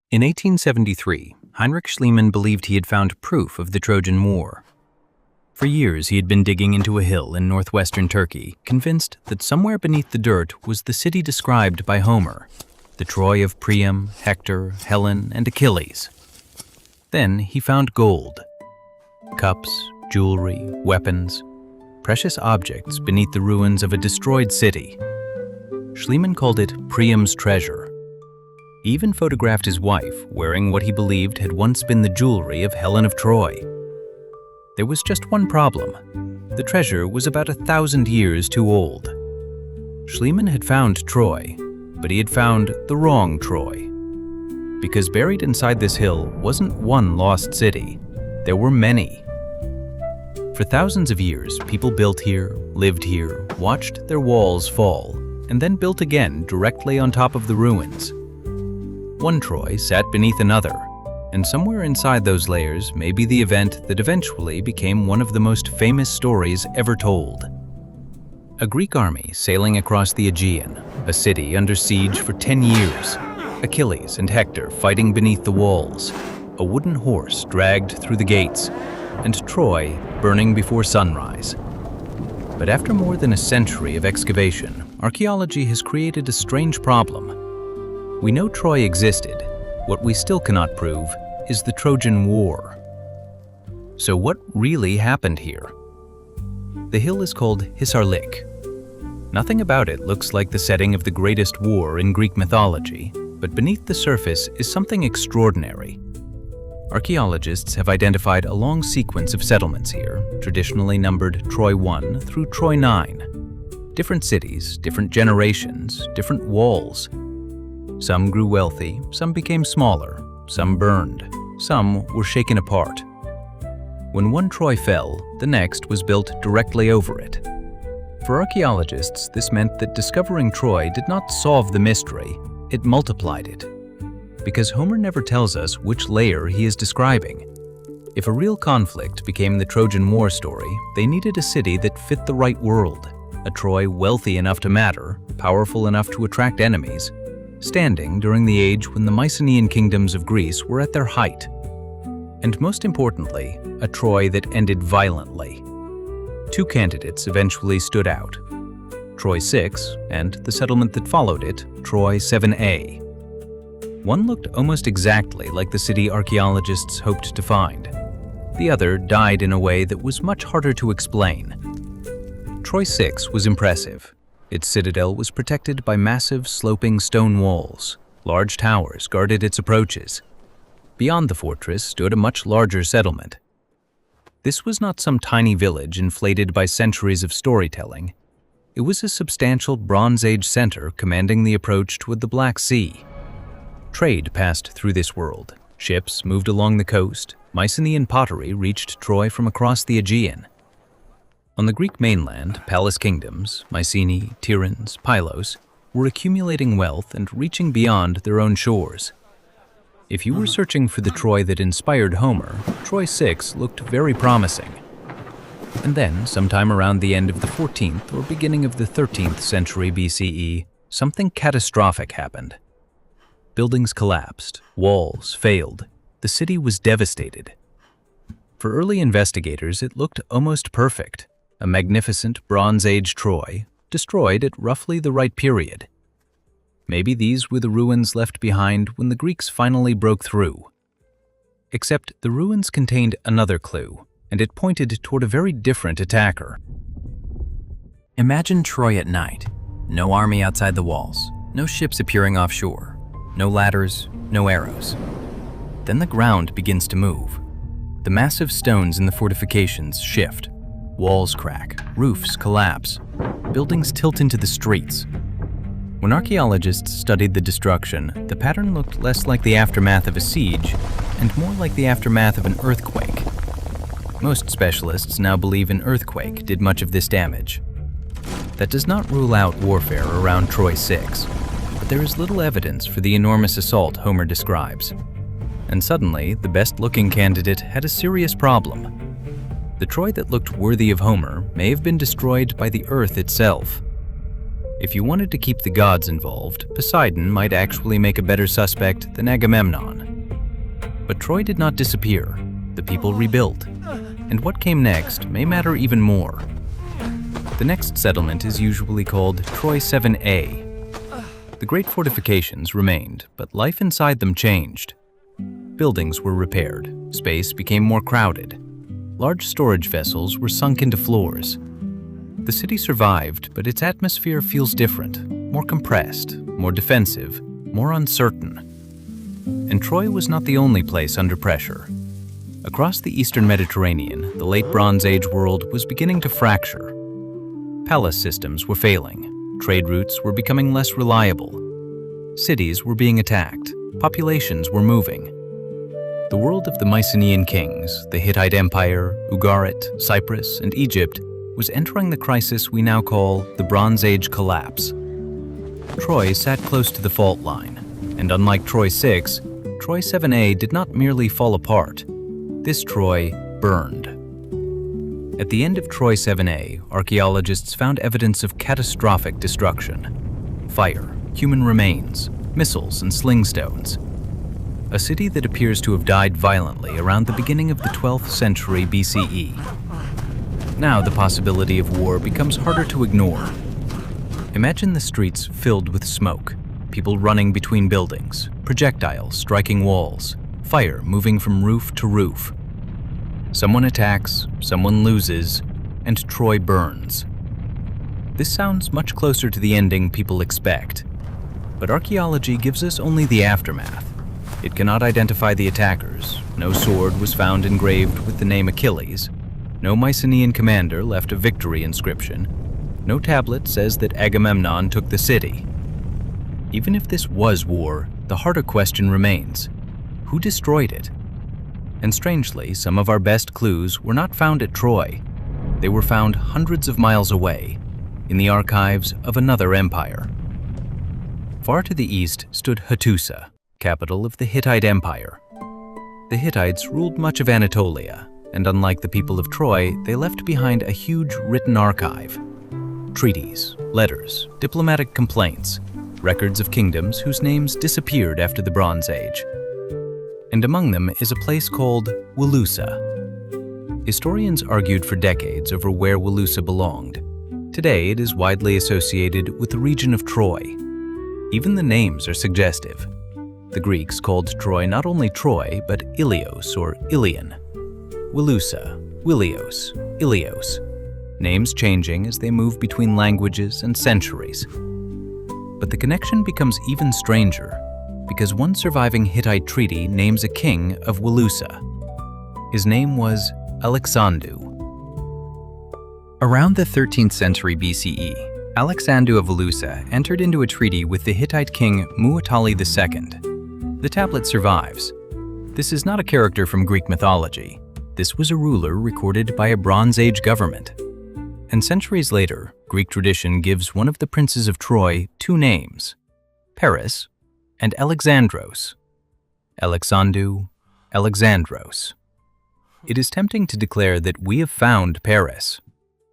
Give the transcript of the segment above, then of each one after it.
In 1873, Heinrich Schliemann believed he had found proof of the Trojan War. For years, he had been digging into a hill in northwestern Turkey, convinced that somewhere beneath the dirt was the city described by Homer, the Troy of Priam, Hector, Helen, and Achilles. Then he found gold. Cups, jewelry, weapons, precious objects beneath the ruins of a destroyed city. Schliemann called it Priam's treasure. He even photographed his wife wearing what he believed had once been the jewelry of Helen of Troy. There was just one problem. The treasure was about 1,000 years too old. Schliemann had found Troy, but he had found the wrong Troy. Because buried inside this hill wasn't one lost city, there were many. For thousands of years, people built here, lived here, watched their walls fall, and then built again directly on top of the ruins. One Troy sat beneath another, and somewhere inside those layers may be the event that eventually became one of the most famous stories ever told. A Greek army sailing across the Aegean, a city under siege for 10 years, Achilles and Hector fighting beneath the walls, a wooden horse dragged through the gates, and Troy burning before sunrise. But after more than a century of excavation, archaeology has created a strange problem. We know Troy existed. What we still cannot prove is the Trojan War. So what really happened here? The hill is called Hisarlik. Nothing about it looks like the setting of the greatest war in Greek mythology, but beneath the surface is something extraordinary. Archaeologists have identified a long sequence of settlements here, traditionally numbered Troy 1 through Troy 9. Different cities, different generations, different walls. Some grew wealthy, some became smaller, some burned, some were shaken apart. When one Troy fell, the next was built directly over it. For archaeologists, this meant that discovering Troy did not solve the mystery, it multiplied it. Because Homer never tells us which layer he is describing. If a real conflict became the Trojan War story, they needed a city that fit the right world, a Troy wealthy enough to matter, powerful enough to attract enemies, standing during the age when the Mycenaean kingdoms of Greece were at their height. And most importantly, a Troy that ended violently. Two candidates eventually stood out, Troy 6 and the settlement that followed it, Troy 7a. One looked almost exactly like the city archaeologists hoped to find. The other died in a way that was much harder to explain. Troy 6 was impressive. Its citadel was protected by massive sloping stone walls. Large towers guarded its approaches. Beyond the fortress stood a much larger settlement. This was not some tiny village inflated by centuries of storytelling. It was a substantial Bronze Age center commanding the approach toward the Black Sea. Trade passed through this world. Ships moved along the coast. Mycenaean pottery reached Troy from across the Aegean. On the Greek mainland, palace kingdoms, Mycenae, Tiryns, Pylos, were accumulating wealth and reaching beyond their own shores. If you were searching for the Troy that inspired Homer, Troy 6 looked very promising. And then, sometime around the end of the 14th or beginning of the 13th century BCE, something catastrophic happened. Buildings collapsed, walls failed, the city was devastated. For early investigators, it looked almost perfect. A magnificent Bronze Age Troy, destroyed at roughly the right period. Maybe these were the ruins left behind when the Greeks finally broke through. Except the ruins contained another clue, and it pointed toward a very different attacker. Imagine Troy at night. No army outside the walls, no ships appearing offshore, no ladders, no arrows. Then the ground begins to move. The massive stones in the fortifications shift. Walls crack, roofs collapse, buildings tilt into the streets. When archaeologists studied the destruction, the pattern looked less like the aftermath of a siege and more like the aftermath of an earthquake. Most specialists now believe an earthquake did much of this damage. That does not rule out warfare around Troy 6, but there is little evidence for the enormous assault Homer describes. And suddenly, the best-looking candidate had a serious problem. The Troy that looked worthy of Homer may have been destroyed by the earth itself. If you wanted to keep the gods involved, Poseidon might actually make a better suspect than Agamemnon. But Troy did not disappear. The people rebuilt. And what came next may matter even more. The next settlement is usually called Troy 7A. The great fortifications remained, but life inside them changed. Buildings were repaired, space became more crowded. Large storage vessels were sunk into floors. The city survived, but its atmosphere feels different, more compressed, more defensive, more uncertain. And Troy was not the only place under pressure. Across the eastern Mediterranean, the late Bronze Age world was beginning to fracture. Palace systems were failing, trade routes were becoming less reliable. Cities were being attacked, populations were moving. The world of the Mycenaean kings, the Hittite Empire, Ugarit, Cyprus, and Egypt was entering the crisis we now call the Bronze Age collapse. Troy sat close to the fault line, and unlike Troy 6, Troy 7A did not merely fall apart. This Troy burned. At the end of Troy 7A, archaeologists found evidence of catastrophic destruction. Fire, human remains, missiles, and sling stones. A city that appears to have died violently around the beginning of the 12th century BCE. Now the possibility of war becomes harder to ignore. Imagine the streets filled with smoke, people running between buildings, projectiles striking walls, fire moving from roof to roof. Someone attacks, someone loses, and Troy burns. This sounds much closer to the ending people expect, but archaeology gives us only the aftermath. It cannot identify the attackers. No sword was found engraved with the name Achilles. No Mycenaean commander left a victory inscription. No tablet says that Agamemnon took the city. Even if this was war, the harder question remains: who destroyed it? And strangely, some of our best clues were not found at Troy. They were found hundreds of miles away, in the archives of another empire. Far to the east stood Hattusa, capital of the Hittite Empire. The Hittites ruled much of Anatolia, and unlike the people of Troy, they left behind a huge written archive. Treaties, letters, diplomatic complaints, records of kingdoms whose names disappeared after the Bronze Age. And among them is a place called Wilusa. Historians argued for decades over where Wilusa belonged. Today, it is widely associated with the region of Troy. Even the names are suggestive. The Greeks called Troy not only Troy, but Ilios or Ilion. Wilusa, Wilios, Ilios. Names changing as they move between languages and centuries. But the connection becomes even stranger, because one surviving Hittite treaty names a king of Wilusa. His name was Alaksandu. Around the 13th century BCE, Alaksandu of Wilusa entered into a treaty with the Hittite king Muwatalli II. The tablet survives. This is not a character from Greek mythology. This was a ruler recorded by a Bronze Age government. And centuries later, Greek tradition gives one of the princes of Troy two names: Paris and Alexandros. Alaksandu, Alexandros. It is tempting to declare that we have found Paris.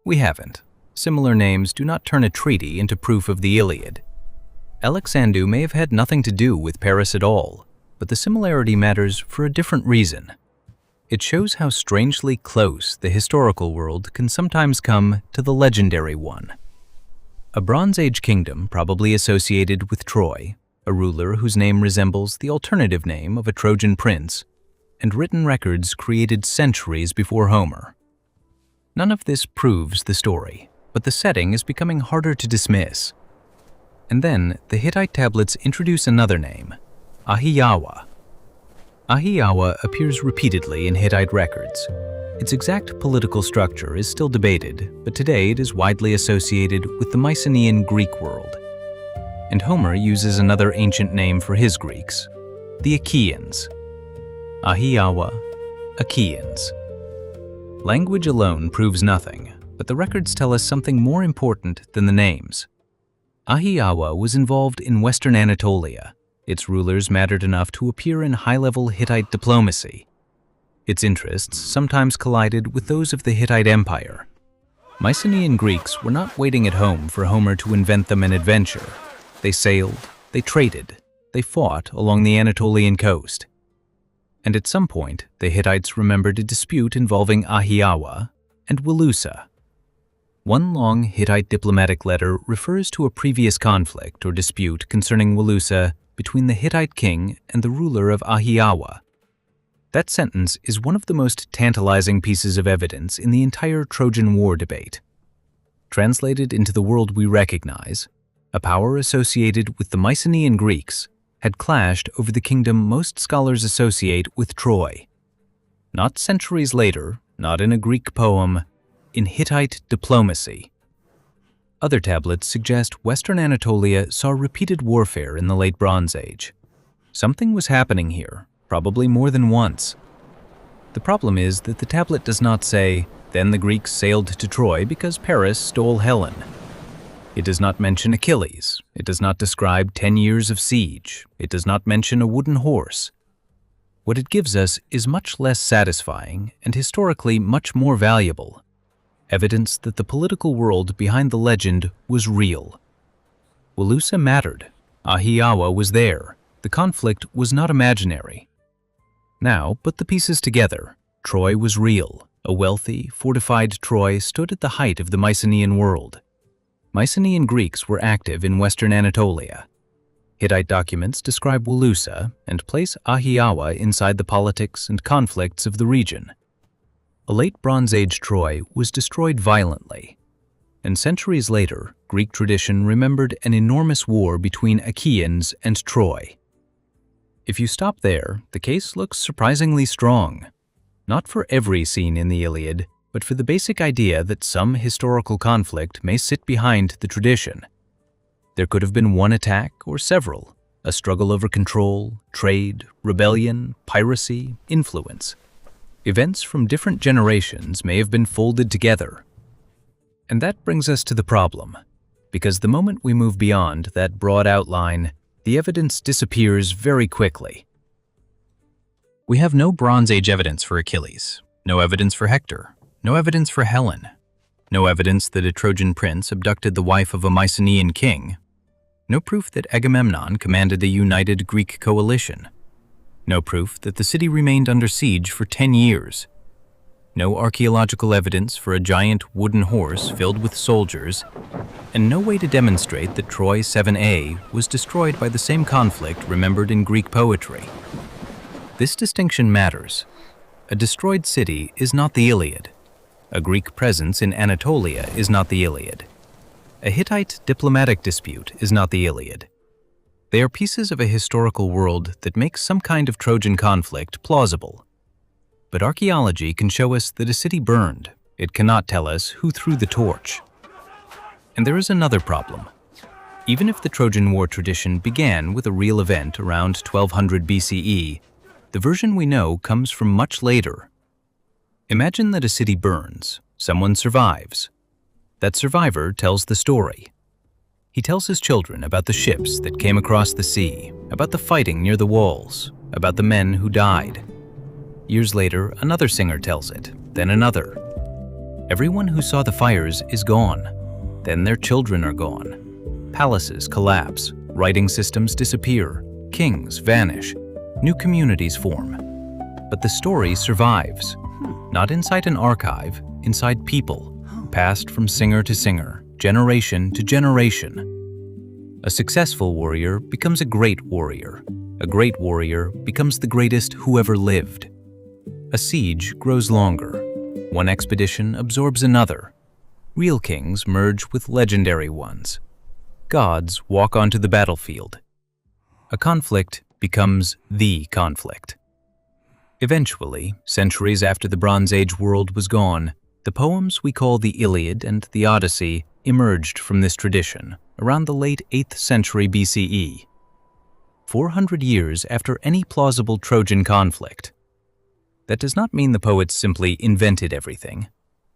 We haven't. Similar names do not turn a treaty into proof of the Iliad. Alaksandu may have had nothing to do with Paris at all, but the similarity matters for a different reason. It shows how strangely close the historical world can sometimes come to the legendary one. A Bronze Age kingdom probably associated with Troy, a ruler whose name resembles the alternative name of a Trojan prince, and written records created centuries before Homer. None of this proves the story, but the setting is becoming harder to dismiss. And then the Hittite tablets introduce another name, Ahiyawa. Ahiyawa appears repeatedly in Hittite records. Its exact political structure is still debated, but today it is widely associated with the Mycenaean Greek world. And Homer uses another ancient name for his Greeks, the Achaeans. Ahiyawa, Achaeans. Language alone proves nothing, but the records tell us something more important than the names. Ahiyawa was involved in Western Anatolia. Its rulers mattered enough to appear in high-level Hittite diplomacy. Its interests sometimes collided with those of the Hittite Empire. Mycenaean Greeks were not waiting at home for Homer to invent them an adventure. They sailed, they traded, they fought along the Anatolian coast. And at some point, the Hittites remembered a dispute involving Ahiawa and Wilusa. One long Hittite diplomatic letter refers to a previous conflict or dispute concerning Wilusa between the Hittite king and the ruler of Ahiawa. That sentence is one of the most tantalizing pieces of evidence in the entire Trojan War debate. Translated into the world we recognize, a power associated with the Mycenaean Greeks had clashed over the kingdom most scholars associate with Troy. Not centuries later, not in a Greek poem, in Hittite diplomacy. Other tablets suggest Western Anatolia saw repeated warfare in the Late Bronze Age. Something was happening here, probably more than once. The problem is that the tablet does not say, "Then the Greeks sailed to Troy because Paris stole Helen." It does not mention Achilles. It does not describe 10 years of siege. It does not mention a wooden horse. What it gives us is much less satisfying and historically much more valuable. Evidence that the political world behind the legend was real. Wilusa mattered. Ahiawa was there. The conflict was not imaginary. Now, put the pieces together. Troy was real. A wealthy, fortified Troy stood at the height of the Mycenaean world. Mycenaean Greeks were active in Western Anatolia. Hittite documents describe Wilusa and place Ahiawa inside the politics and conflicts of the region. A late Bronze Age Troy was destroyed violently, and centuries later, Greek tradition remembered an enormous war between Achaeans and Troy. If you stop there, the case looks surprisingly strong. Not for every scene in the Iliad, but for the basic idea that some historical conflict may sit behind the tradition. There could have been one attack or several, a struggle over control, trade, rebellion, piracy, influence. Events from different generations may have been folded together. And that brings us to the problem, because the moment we move beyond that broad outline, the evidence disappears very quickly. We have no Bronze Age evidence for Achilles, no evidence for Hector, no evidence for Helen, no evidence that a Trojan prince abducted the wife of a Mycenaean king, no proof that Agamemnon commanded a united Greek coalition, no proof that the city remained under siege for 10 years, no archaeological evidence for a giant wooden horse filled with soldiers, and no way to demonstrate that Troy 7a was destroyed by the same conflict remembered in Greek poetry. This distinction matters. A destroyed city is not the Iliad. A Greek presence in Anatolia is not the Iliad. A Hittite diplomatic dispute is not the Iliad. They are pieces of a historical world that makes some kind of Trojan conflict plausible. But archaeology can show us that a city burned. It cannot tell us who threw the torch. And there is another problem. Even if the Trojan War tradition began with a real event around 1200 BCE, the version we know comes from much later. Imagine that a city burns. Someone survives. That survivor tells the story. He tells his children about the ships that came across the sea, about the fighting near the walls, about the men who died. Years later, another singer tells it, then another. Everyone who saw the fires is gone. Then their children are gone. Palaces collapse, writing systems disappear, kings vanish, new communities form. But the story survives, not inside an archive, inside people, passed from singer to singer, generation to generation. A successful warrior becomes a great warrior. A great warrior becomes the greatest who ever lived. A siege grows longer. One expedition absorbs another. Real kings merge with legendary ones. Gods walk onto the battlefield. A conflict becomes the conflict. Eventually, centuries after the Bronze Age world was gone, the poems we call the Iliad and the Odyssey emerged from this tradition around the late 8th century BCE, 400 years after any plausible Trojan conflict. That does not mean the poets simply invented everything.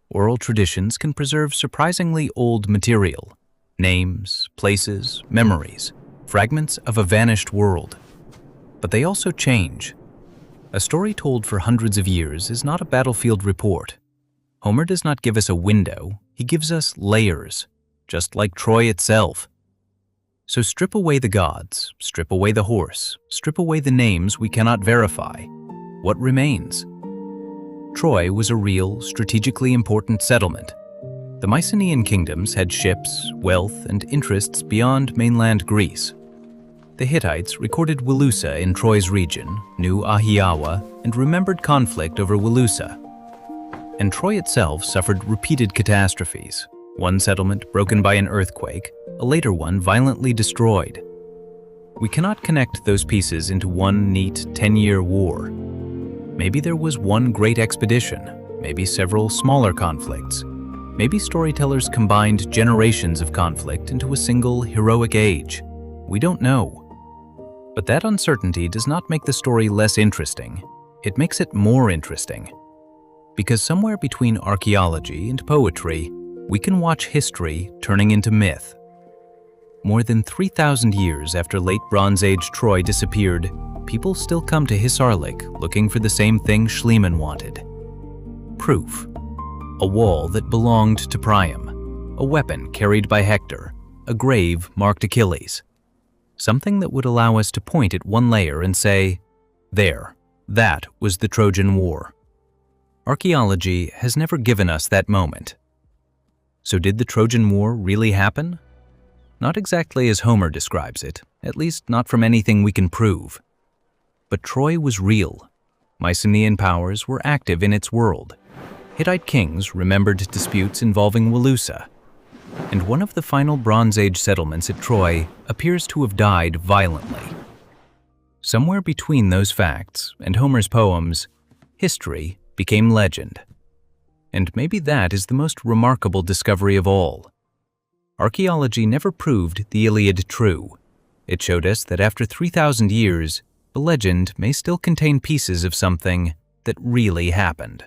Oral traditions can preserve surprisingly old material, names, places, memories, fragments of a vanished world. But they also change. A story told for hundreds of years is not a battlefield report. Homer does not give us a window, he gives us layers, just like Troy itself. So strip away the gods, strip away the horse, strip away the names we cannot verify. What remains? Troy was a real, strategically important settlement. The Mycenaean kingdoms had ships, wealth, and interests beyond mainland Greece. The Hittites recorded Wilusa in Troy's region, knew Ahiawa, and remembered conflict over Wilusa. And Troy itself suffered repeated catastrophes, one settlement broken by an earthquake, a later one violently destroyed. We cannot connect those pieces into one neat 10-year war. Maybe there was one great expedition, maybe several smaller conflicts. Maybe storytellers combined generations of conflict into a single heroic age. We don't know. But that uncertainty does not make the story less interesting. It makes it more interesting. Because somewhere between archaeology and poetry, we can watch history turning into myth. More than 3,000 years after late Bronze Age Troy disappeared, people still come to Hisarlik looking for the same thing Schliemann wanted. Proof. A wall that belonged to Priam, a weapon carried by Hector, a grave marked Achilles. Something that would allow us to point at one layer and say, there, that was the Trojan War. Archaeology has never given us that moment. So did the Trojan War really happen? Not exactly as Homer describes it, at least not from anything we can prove. But Troy was real. Mycenaean powers were active in its world. Hittite kings remembered disputes involving Wilusa, and one of the final Bronze Age settlements at Troy appears to have died violently. Somewhere between those facts and Homer's poems, history became legend. And maybe that is the most remarkable discovery of all. Archaeology never proved the Iliad true. It showed us that after 3,000 years, the legend may still contain pieces of something that really happened.